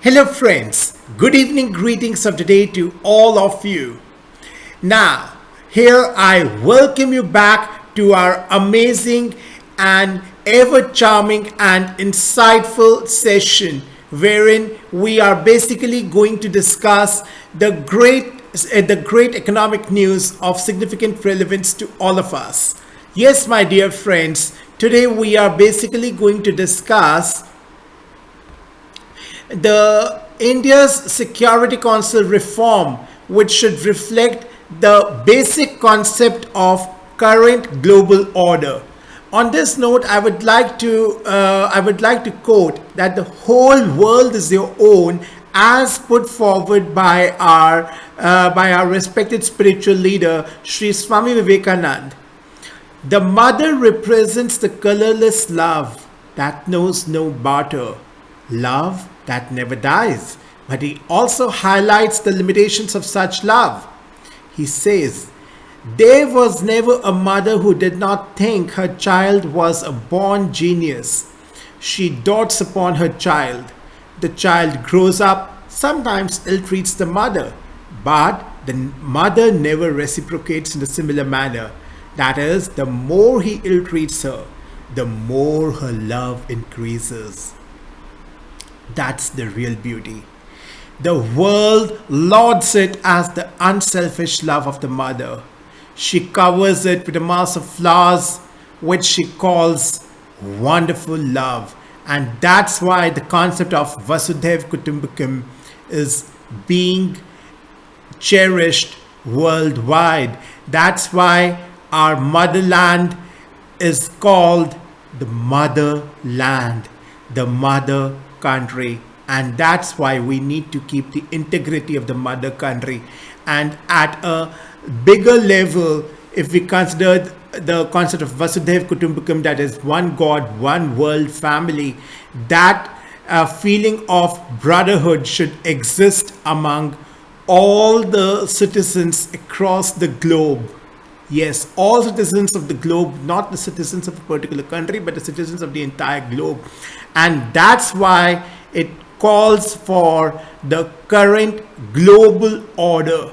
Hello, friends. Good evening, greetings of the day to all of you. Now, here I welcome you back to our amazing and ever charming and insightful session wherein we are basically going to discuss the great economic news of significant relevance to all of us. Yes, my dear friends, today we are basically going to discuss the India's Security Council reform, which should reflect the basic concept of current global order. On this note, I would like to quote that the whole world is your own, as put forward by our respected spiritual leader, Sri Swami Vivekanand. The mother represents the colorless love that knows no barter, love that never dies. But he also highlights the limitations of such love. He says, there was never a mother who did not think her child was a born genius. She dotes upon her child. The child grows up, sometimes ill treats the mother, but the mother never reciprocates in a similar manner. That is, the more he ill treats her, the more her love increases. That's the real beauty. The world lauds it as the unselfish love of the mother. She covers it with a mass of flowers, which she calls wonderful love. And that's why the concept of Vasudhaiv Kutumbakam is being cherished worldwide. That's why our motherland is called the motherland, the mother country. And that's why we need to keep the integrity of the mother country. And at a bigger level, if we consider the concept of Vasudhaiv Kutumbakam, that is one God, one world family, that feeling of brotherhood should exist among all the citizens across the globe. Yes, all citizens of the globe, not the citizens of a particular country, but the citizens of the entire globe. And that's why it calls for the current global order.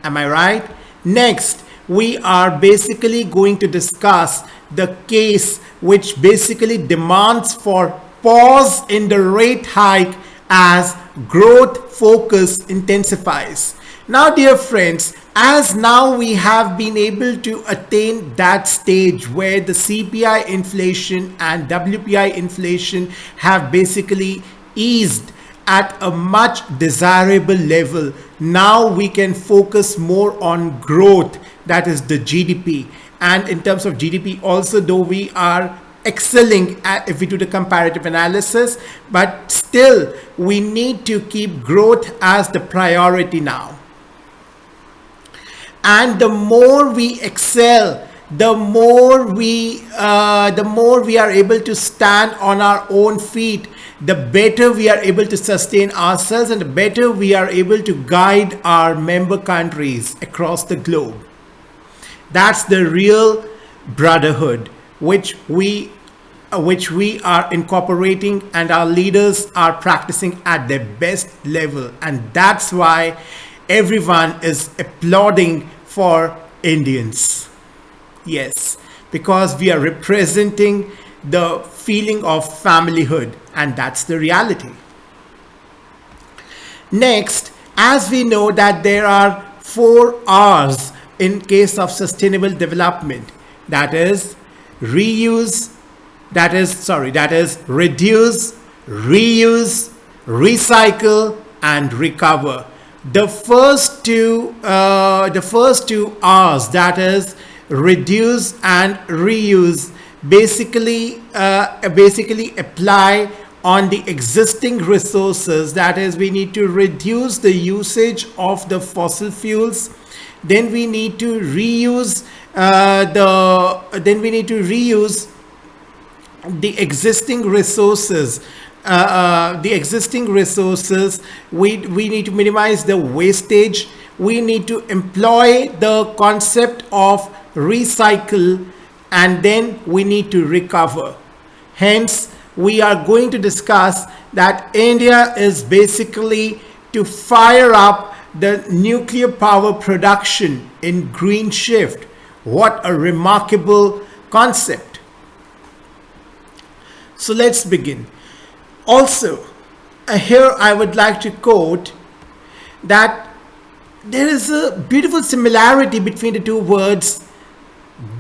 Am I right? Next, we are basically going to discuss the case which basically demands for pause in the rate hike as growth focus intensifies. Now, dear friends, as now we have been able to attain that stage where the CPI inflation and WPI inflation have basically eased at a much desirable level, now we can focus more on growth, that is the GDP. And in terms of GDP also, though we are excelling if we do the comparative analysis, but still we need to keep growth as the priority now. And the more we excel, the more we are able to stand on our own feet, the better we are able to sustain ourselves, and the better we are able to guide our member countries across the globe. That's the real brotherhood which we are incorporating, and our leaders are practicing at their best level. And that's why everyone is applauding for Indians. Yes, because we are representing the feeling of familyhood, and that's the reality. Next, as we know that there are 4 R's in case of sustainable development, that is reuse, that is reduce, reuse, recycle, and recover. The first two R's, that is reduce and reuse, basically apply on the existing resources. That is, we need to reduce the usage of the fossil fuels. Then we need to reuse the existing resources. We need to minimize the wastage. We need to employ the concept of recycle, and then we need to recover. Hence, we are going to discuss that India is basically to fire up the nuclear power production in green shift. What a remarkable concept. So let's begin. Also, here I would like to quote that there is a beautiful similarity between the two words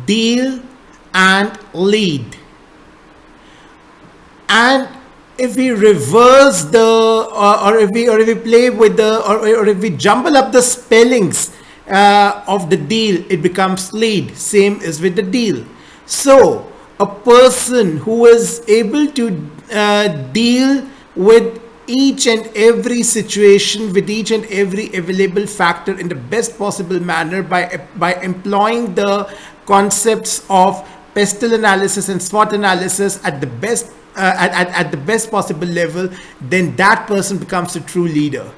deal and lead. And if we reverse the or if we play with the or if we jumble up the spellings of the deal, it becomes lead. Same is with the deal. So a person who is able to deal with each and every situation, with each and every available factor in the best possible manner by employing the concepts of pestle analysis and SWOT analysis at the best at the best possible level, then that person becomes a true leader.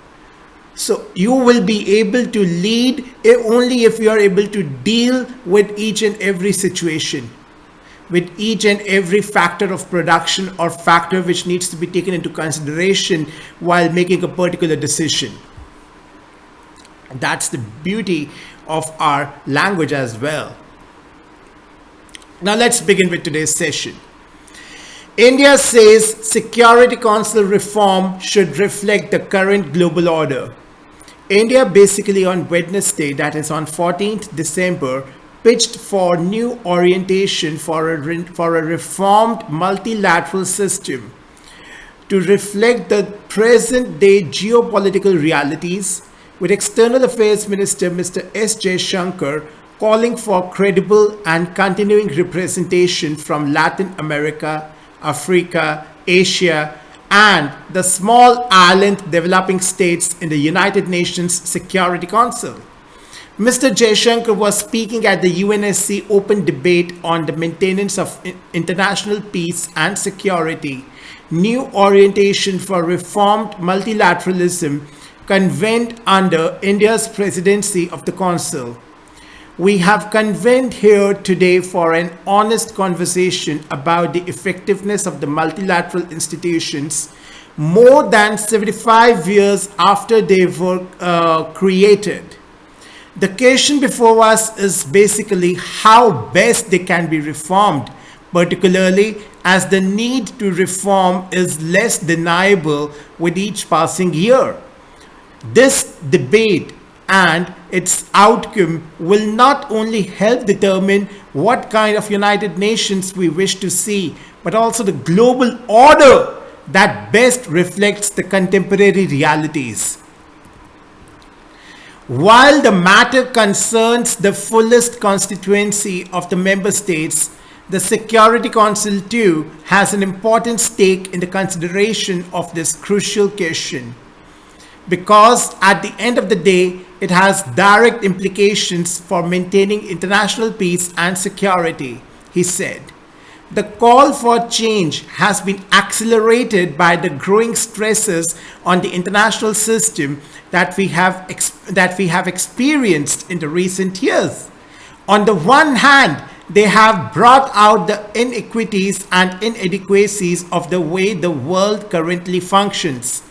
So you will be able to lead only if you are able to deal with each and every situation, with each and every factor of production or factor which needs to be taken into consideration while making a particular decision. That's the beauty of our language as well. Now let's begin with today's session. India says Security Council reform should reflect the current global order. India basically on Wednesday, that is on 14th December, pitched for new orientation for a reformed multilateral system to reflect the present day geopolitical realities, with External Affairs Minister Mr. S. Jaishankar calling for credible and continuing representation from Latin America, Africa, Asia, and the small island developing states in the United Nations Security Council. Mr. Jaishankar was speaking at the UNSC open debate on the maintenance of international peace and security, new orientation for reformed multilateralism, convened under India's presidency of the Council. We have convened here today for an honest conversation about the effectiveness of the multilateral institutions more than 75 years after they were created. The question before us is basically how best they can be reformed, particularly as the need to reform is less deniable with each passing year. This debate and its outcome will not only help determine what kind of United Nations we wish to see, but also the global order that best reflects the contemporary realities. While the matter concerns the fullest constituency of the member states, the Security Council too has an important stake in the consideration of this crucial question, because at the end of the day, it has direct implications for maintaining international peace and security, he said. The call for change has been accelerated by the growing stresses on the international system that we have experienced in the recent years. On the one hand, they have brought out the inequities and inadequacies of the way the world currently functions.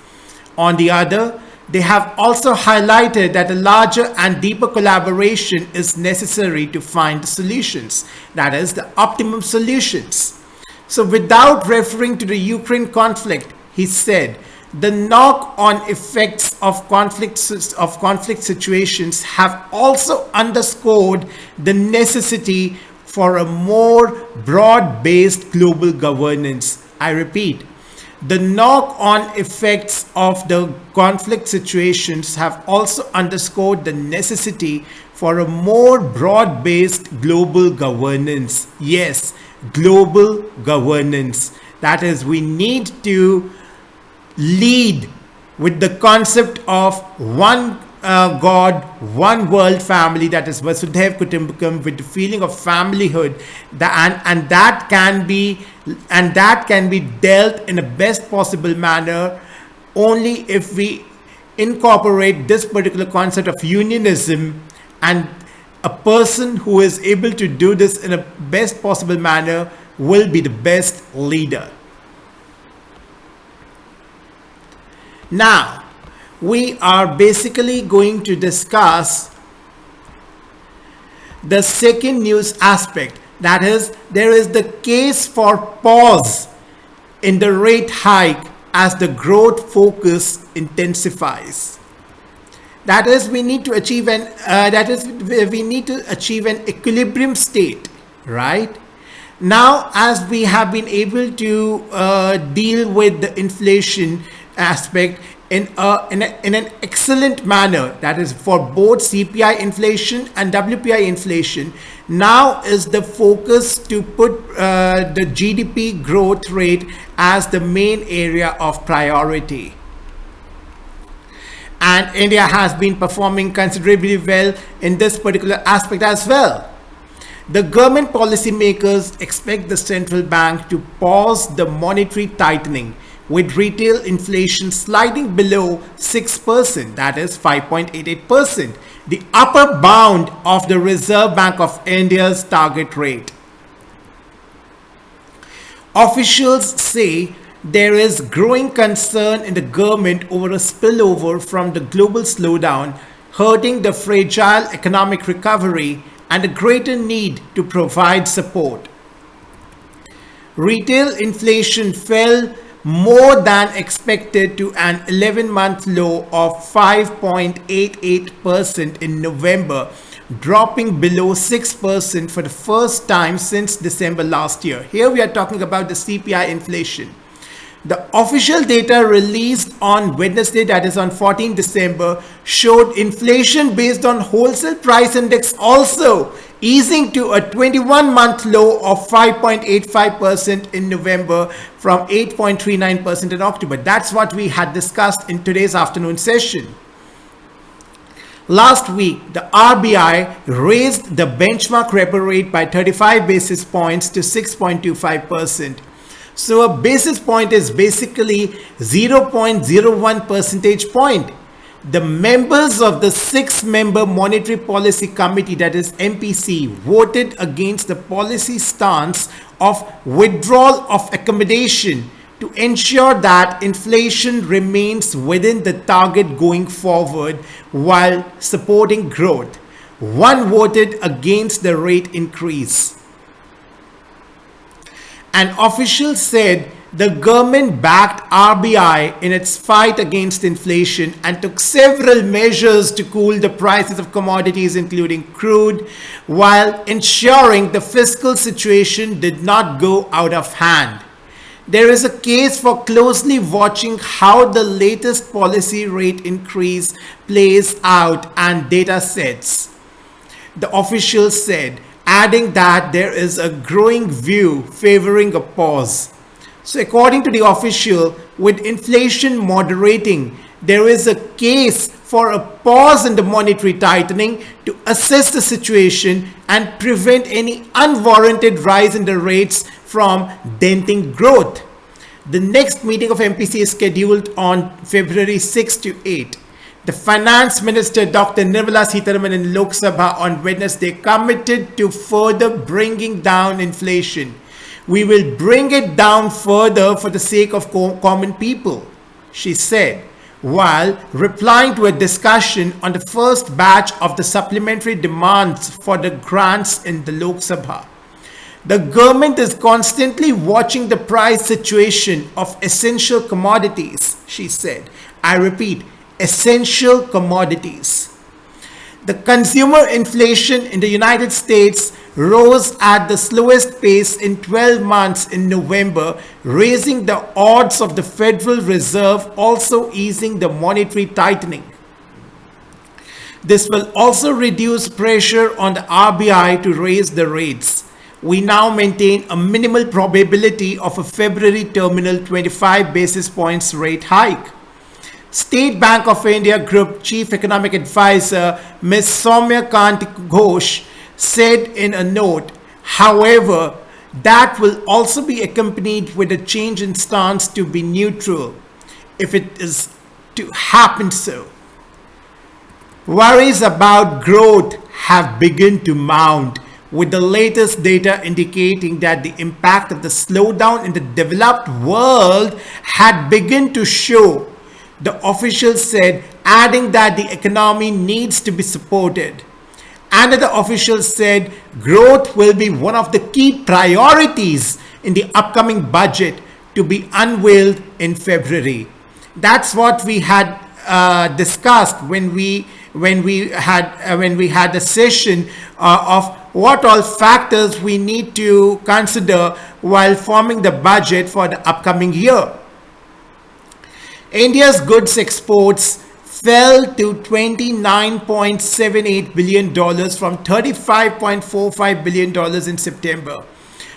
On the other, they have also highlighted that a larger and deeper collaboration is necessary to find solutions, that is, the optimum solutions. So without referring to the Ukraine conflict, he said, the knock-on effects of conflict situations have also underscored the necessity for a more broad-based global governance. I repeat, the knock-on effects of the conflict situations have also underscored the necessity for a more broad-based global governance. Yes, global governance. That is, we need to lead with the concept of one God, one world family, that is Vasudhaiv Kutumbakam, with the feeling of familyhood, and that can be dealt in the best possible manner only if we incorporate this particular concept of unionism, and a person who is able to do this in a best possible manner will be the best leader. Now, we are basically going to discuss the second news aspect. That is, there is the case for pause in the rate hike as the growth focus intensifies. That is, we need to achieve an equilibrium state, right? Now, as we have been able to deal with the inflation aspect in an excellent manner, that is for both CPI inflation and WPI inflation, now is the focus to put the GDP growth rate as the main area of priority. And India has been performing considerably well in this particular aspect as well. The government policymakers expect the central bank to pause the monetary tightening, with retail inflation sliding below 6%, that is 5.88%, the upper bound of the Reserve Bank of India's target rate. Officials say there is growing concern in the government over a spillover from the global slowdown, hurting the fragile economic recovery and a greater need to provide support. Retail inflation fell more than expected to an 11-month low of 5.88% in November, dropping below 6% for the first time since December last year. Here we are talking about the CPI inflation. The official data released on Wednesday, that is on 14 December, showed inflation based on wholesale price index also easing to a 21-month low of 5.85% in November from 8.39% in October. That's what we had discussed in today's afternoon session. Last week, the RBI raised the benchmark repo rate by 35 basis points to 6.25%. So a basis point is basically 0.01 percentage point. The members of the 6-member Monetary Policy Committee, that is MPC, voted against the policy stance of withdrawal of accommodation to ensure that inflation remains within the target going forward while supporting growth. One voted against the rate increase. An official said the government backed RBI in its fight against inflation and took several measures to cool the prices of commodities, including crude, while ensuring the fiscal situation did not go out of hand. There is a case for closely watching how the latest policy rate increase plays out and data sets, the official said, adding that there is a growing view favoring a pause. So according to the official, with inflation moderating, there is a case for a pause in the monetary tightening to assess the situation and prevent any unwarranted rise in the rates from denting growth. The next meeting of MPC is scheduled on February 6 to 8. The Finance Minister Dr. Nirmala Sitharaman in Lok Sabha on Wednesday committed to further bringing down inflation. We will bring it down further for the sake of common people, she said, while replying to a discussion on the first batch of the supplementary demands for the grants in the Lok Sabha. The government is constantly watching the price situation of essential commodities, she said. I repeat, essential commodities. The consumer inflation in the United States rose at the slowest pace in 12 months in November, raising the odds of the Federal Reserve also easing the monetary tightening. This will also reduce pressure on the RBI to raise the rates. We now maintain a minimal probability of a February terminal 25 basis points rate hike. State Bank of India Group Chief Economic Advisor Ms. Soumya Kanti Ghosh said in a note, however, that will also be accompanied with a change in stance to be neutral if it is to happen so. Worries about growth have begun to mount, with the latest data indicating that the impact of the slowdown in the developed world had begun to show. the official said, adding that the economy needs to be supported. Another official said growth will be one of the key priorities in the upcoming budget to be unveiled in February. That's what we had discussed when we had a session of what all factors we need to consider while forming the budget for the upcoming year. India's goods exports fell to $29.78 billion from $35.45 billion in September.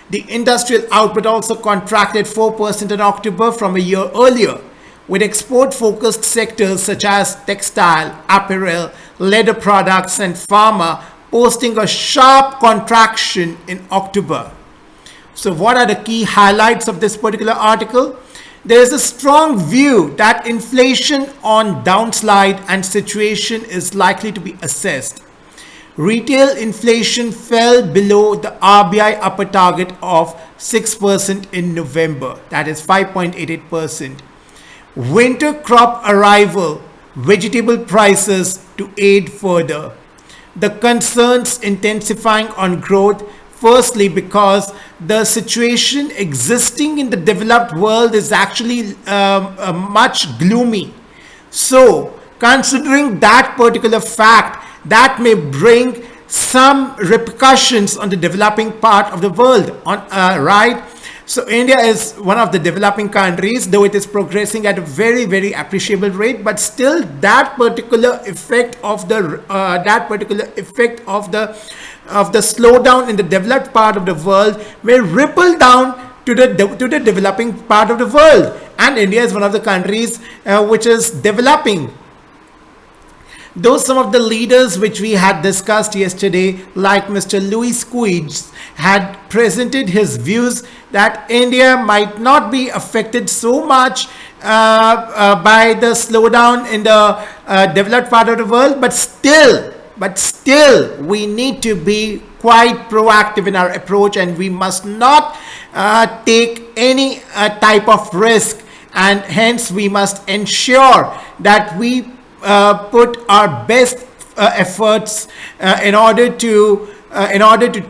The industrial output also contracted 4% in October from a year earlier, with export-focused sectors such as textile, apparel, leather products, and pharma posting a sharp contraction in October. So what are the key highlights of this particular article? There is a strong view that inflation on downslide and situation is likely to be assessed. Retail inflation fell below the RBI upper target of 6% in November, that is 5.88%. Winter crop arrival, vegetable prices to aid further. The concerns intensifying on growth, firstly because the situation existing in the developed world is actually much gloomy. So considering that particular fact, that may bring some repercussions on the developing part of the world, right? So India is one of the developing countries, though it is progressing at a very, very appreciable rate, but still that particular effect of the slowdown in the developed part of the world may ripple down to the developing part of the world, and India is one of the countries which is developing. Though some of the leaders which we had discussed yesterday, like Mr. Louis Queens, had presented his views that India might not be affected so much by the slowdown in the developed part of the world, but still we need to be quite proactive in our approach, and we must not take any type of risk, and hence we must ensure that we put our best efforts in order to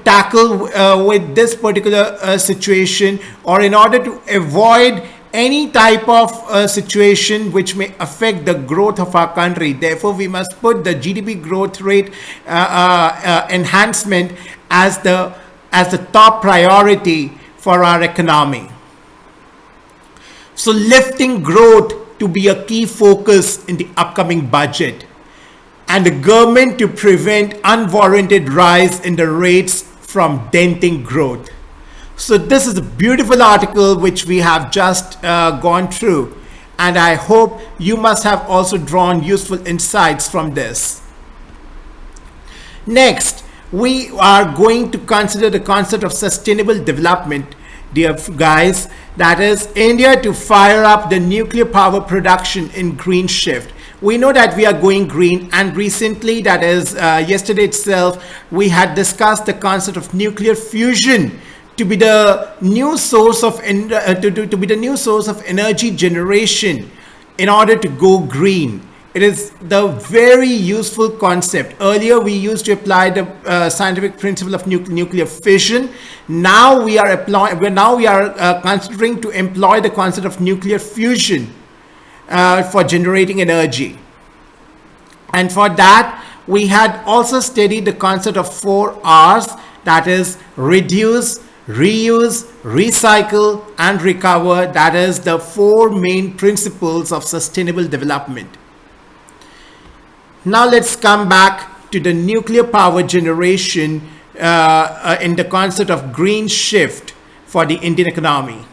tackle with this particular situation, or in order to avoid any type of situation which may affect the growth of our country. Therefore, we must put the GDP growth rate enhancement as the top priority for our economy. So lifting growth to be a key focus in the upcoming budget, and the government to prevent unwarranted rise in the rates from denting growth. So this is a beautiful article which we have just gone through, and I hope you must have also drawn useful insights from this. Next, we are going to consider the concept of sustainable development, dear guys. That is India to fire up the nuclear power production in green shift. We know that we are going green, and recently, that is yesterday itself, we had discussed the concept of nuclear fusion to be the new source of energy generation in order to go green. It is the very useful concept. Earlier, we used to apply the scientific principle of nuclear fission. Now we are considering to employ the concept of nuclear fusion for generating energy. And for that, we had also studied the concept of 4 R's, that is reduce, reuse, recycle, and recover. That is the 4 main principles of sustainable development. Now let's come back to the nuclear power generation in the concept of green shift for the Indian economy.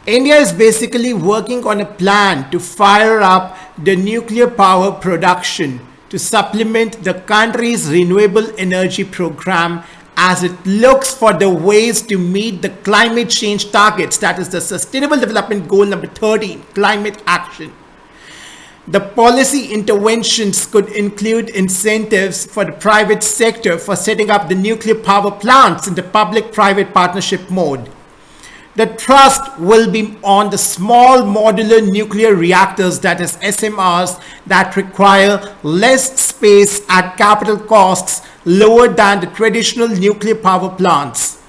India is basically working on a plan to fire up the nuclear power production to supplement the country's renewable energy program as it looks for the ways to meet the climate change targets, that is the Sustainable Development Goal number 13, climate action. The policy interventions could include incentives for the private sector for setting up the nuclear power plants in the public-private partnership mode. The thrust will be on the small modular nuclear reactors, that is SMRs, that require less space at capital costs lower than the traditional nuclear power plants.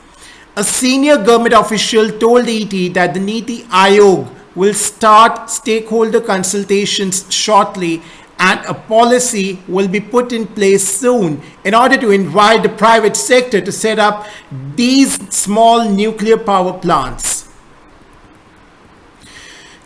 A senior government official told ET that the Niti Aayog will start stakeholder consultations shortly and a policy will be put in place soon in order to invite the private sector to set up these small nuclear power plants.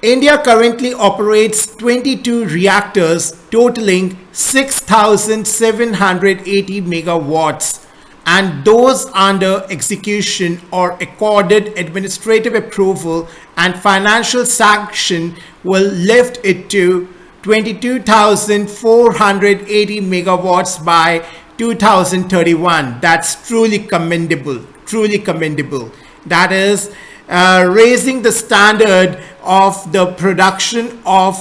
India currently operates 22 reactors totaling 6,780 megawatts, and those under execution or accorded administrative approval and financial sanction will lift it to 22,480 megawatts by 2031. That's truly commendable. Truly commendable. That is raising the standard of the production of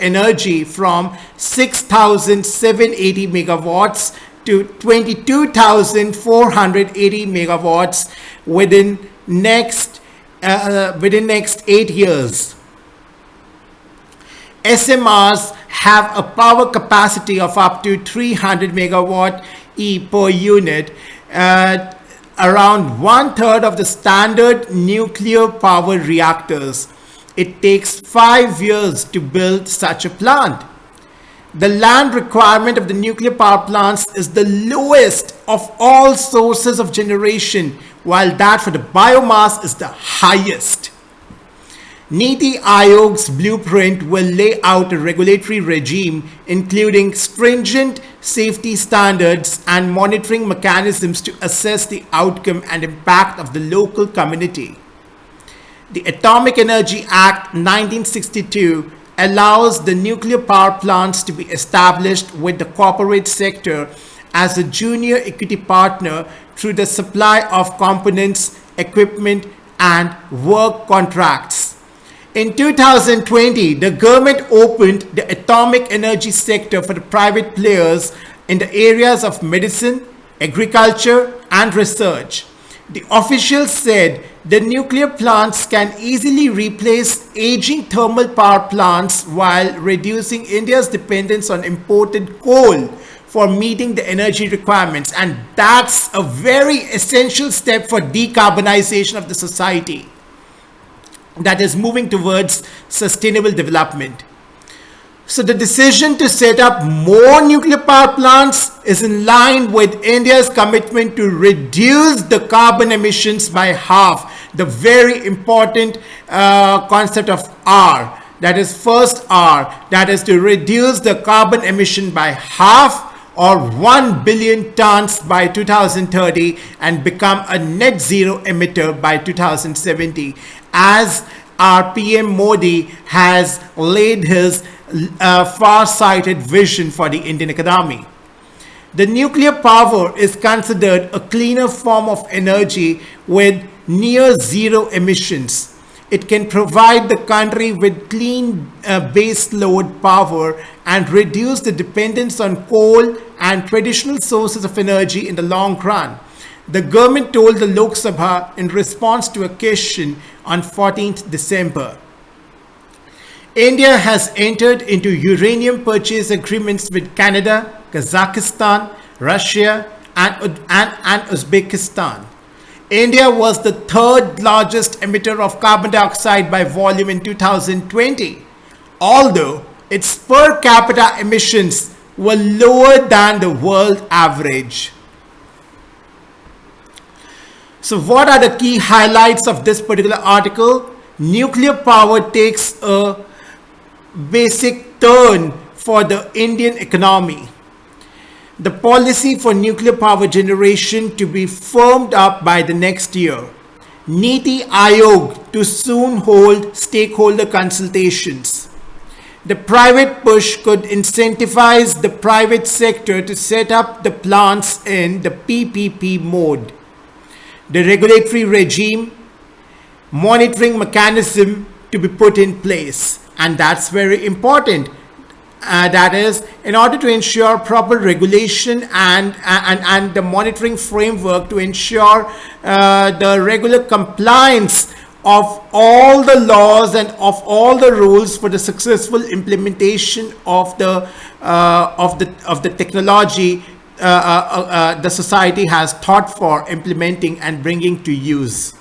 energy from 6,780 megawatts to 22,480 megawatts within next 8 years. SMRs have a power capacity of up to 300 megawatt E per unit, around 1/3 of the standard nuclear power reactors. It takes 5 years to build such a plant. The land requirement of the nuclear power plants is the lowest of all sources of generation, while that for the biomass is the highest. Niti Aayog's blueprint will lay out a regulatory regime including stringent safety standards and monitoring mechanisms to assess the outcome and impact of the local community. The Atomic Energy Act 1962 allows the nuclear power plants to be established with the corporate sector as a junior equity partner through the supply of components, equipment, and work contracts. In 2020, the government opened the atomic energy sector for the private players in the areas of medicine, agriculture, and research. The officials said the nuclear plants can easily replace aging thermal power plants while reducing India's dependence on imported coal for meeting the energy requirements. And that's a very essential step for decarbonization of the society that is moving towards sustainable development. So the decision to set up more nuclear power plants is in line with India's commitment to reduce the carbon emissions by half. The very important concept of R, that is first R, that is to reduce the carbon emission by half or 1 billion tons by 2030 and become a net zero emitter by 2070, as our PM Modi has laid his far-sighted vision for the Indian economy. The nuclear power is considered a cleaner form of energy with near zero emissions. It can provide the country with clean base load power and reduce the dependence on coal and traditional sources of energy in the long run. The government told the Lok Sabha in response to a question on 14th December. India has entered into uranium purchase agreements with Canada, Kazakhstan, Russia, and Uzbekistan. India was the third largest emitter of carbon dioxide by volume in 2020, although its per capita emissions were lower than the world average. So what are the key highlights of this particular article? Nuclear power takes a basic turn for the Indian economy. The policy for nuclear power generation to be firmed up by the next year. Niti Aayog to soon hold stakeholder consultations. The private push could incentivize the private sector to set up the plants in the PPP mode. The regulatory regime, monitoring mechanism to be put in place. And that's very important. that is, in order to ensure proper regulation and the monitoring framework to ensure the regular compliance of all the laws and of all the rules for the successful implementation of the technology the society has thought for implementing and bringing to use.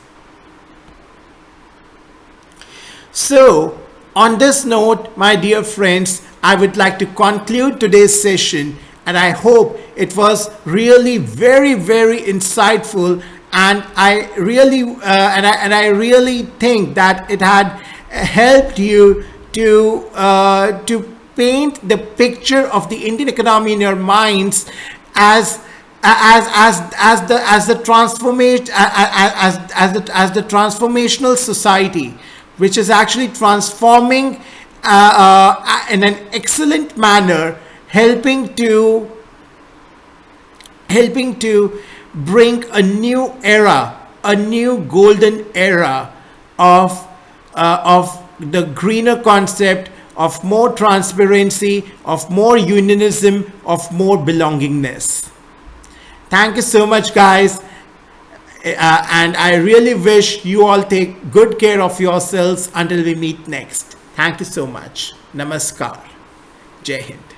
So, on this note, my dear friends, I would like to conclude today's session, and I hope it was really very, very insightful, and I really think that it had helped you to paint the picture of the Indian economy in your minds as the transformational society, which is actually transforming in an excellent manner, helping to bring a new era, a new golden era of the greener concept, of more transparency, of more unionism, of more belongingness. Thank you so much, guys. And I really wish you all take good care of yourselves until we meet next. Thank you so much. Namaskar. Jai Hind.